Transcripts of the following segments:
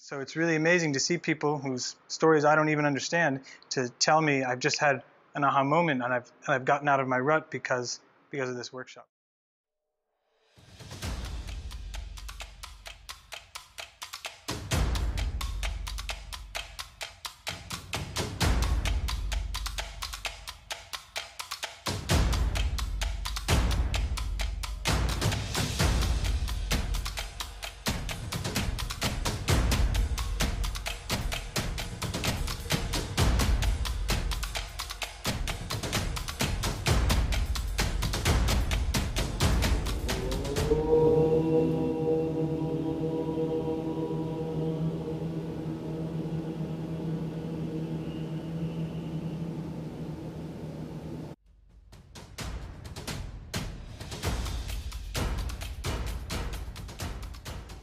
So it's really amazing to see people whose stories I don't even understand to tell me I've just had an aha moment and I've gotten out of my rut because of this workshop.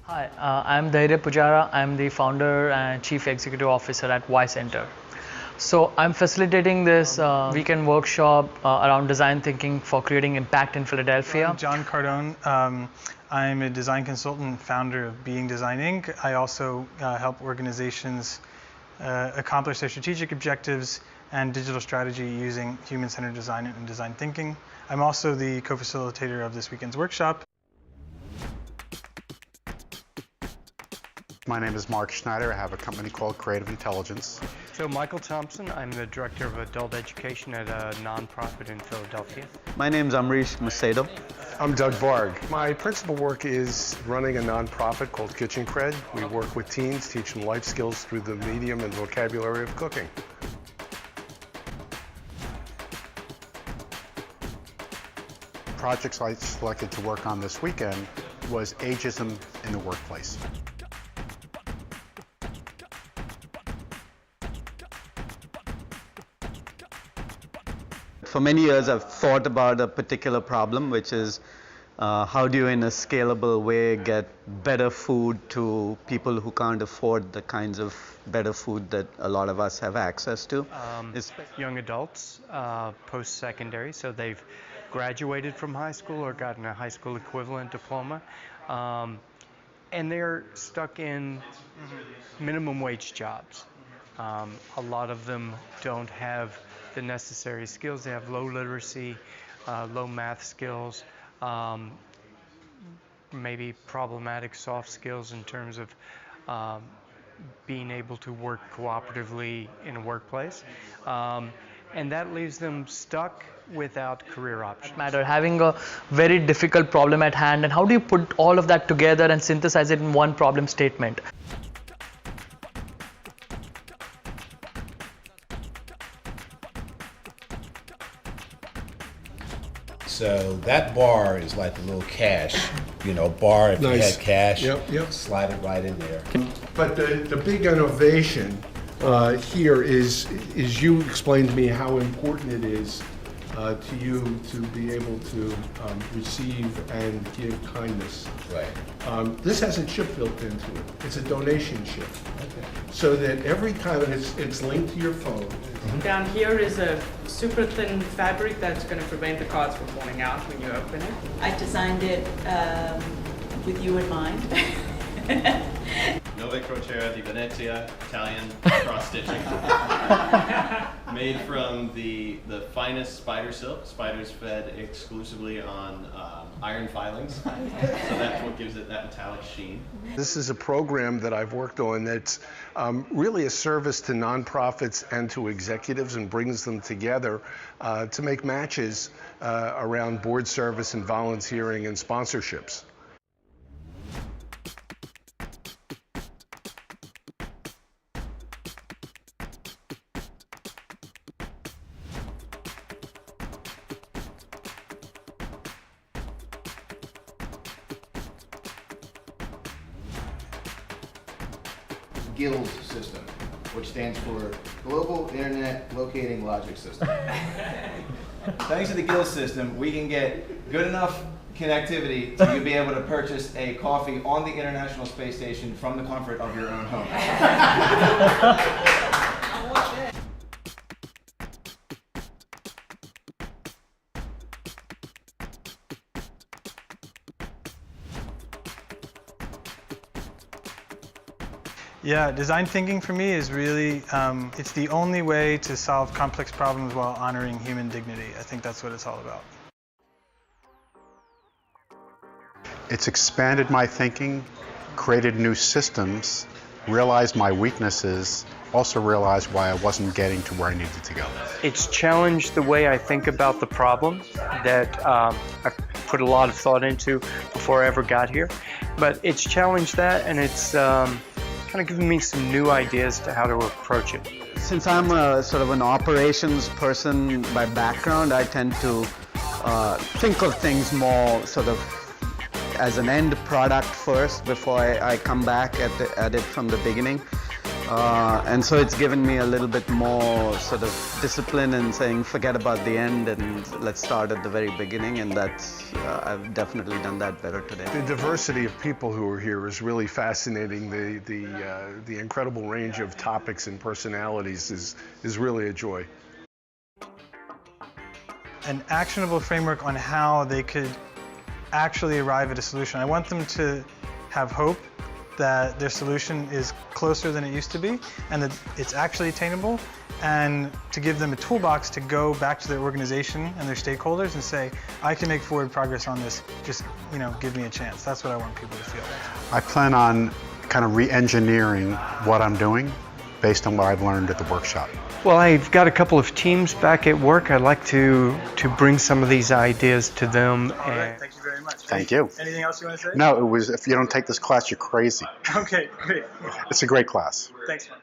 Hi, I'm Dhairya Pujara. I'm the founder and chief executive officer at Ycenter. So I'm facilitating this weekend workshop around design thinking for creating impact in Philadelphia. I'm John Cardone. I'm a design consultant and founder of Being Design Inc. I also help organizations accomplish their strategic objectives and digital strategy using human-centered design and design thinking. I'm also the co-facilitator of this weekend's workshop. My name is Mark Schneider. I have a company called Creative Intelligence. So Michael Thompson, I'm the Director of Adult Education at a nonprofit in Philadelphia. My name is Amrish Macedo. I'm Doug Varg. My principal work is running a nonprofit called Kitchen Cred. We work with teens, teach them life skills through the medium and vocabulary of cooking. Projects I selected to work on this weekend was ageism in the workplace. For many years, I've thought about a particular problem, which is how do you, in a scalable way, get better food to people who can't afford the kinds of better food that a lot of us have access to? Young adults, post-secondary, so they've graduated from high school or gotten a high school equivalent diploma, and they're stuck in minimum wage jobs. A lot of them don't have the necessary skills. They have low literacy, low math skills, maybe problematic soft skills in terms of being able to work cooperatively in a workplace. And that leaves them stuck without career options. Having a very difficult problem at hand, and how do you put all of that together and synthesize it in one problem statement? So that bar is like a little cash, bar if Nice. you had cash, Yep. slide it right in there. But the big innovation here is you explained to me how important it is to you to be able to receive and give kindness. Right. This has a chip built into it. It's a donation chip. So that every time it's linked to your phone. Down here is a super thin fabric that's going to prevent the cards from falling out when you open it. I designed it with you in mind. Nove Crociera di Venezia, Italian cross-stitching. Made from the finest spider silk. Spiders fed exclusively on iron filings. So that's what gives it that metallic sheen. This is a program that I've worked on that's really a service to nonprofits and to executives and brings them together to make matches around board service and volunteering and sponsorships. GILS system, which stands for Global Internet Locating Logic System. Thanks to the GILS system, we can get good enough connectivity to you be able to purchase a coffee on the International Space Station from the comfort of your own home. Yeah, design thinking for me is really, it's the only way to solve complex problems while honoring human dignity. I think that's what it's all about. It's expanded my thinking, created new systems, realized my weaknesses, also realized why I wasn't getting to where I needed to go. It's challenged the way I think about the problem that I've put a lot of thought into before I ever got here. But it's challenged that, and it's kind of given me some new ideas to how to approach it. Since I'm a sort of an operations person by background, I tend to think of things more sort of as an end product first before I come back at it from the beginning. And so it's given me a little bit more sort of discipline in saying forget about the end and let's start at the very beginning, and that's I've definitely done that better today. The diversity of people who are here is really fascinating. The incredible range of topics and personalities is really a joy. An actionable framework on how they could actually arrive at a solution. I want them to have hope that their solution is closer than it used to be and that it's actually attainable, and to give them a toolbox to go back to their organization and their stakeholders and say, I can make forward progress on this, just give me a chance. That's what I want people to feel. I plan on kind of re-engineering what I'm doing based on what I've learned at the workshop. Well, I've got a couple of teams back at work. I'd like to bring some of these ideas to them. All right, thank you very much. Thank you. Anything else you want to say? No, it was, if you don't take this class, you're crazy. Okay, great. It's a great class. Thanks, man.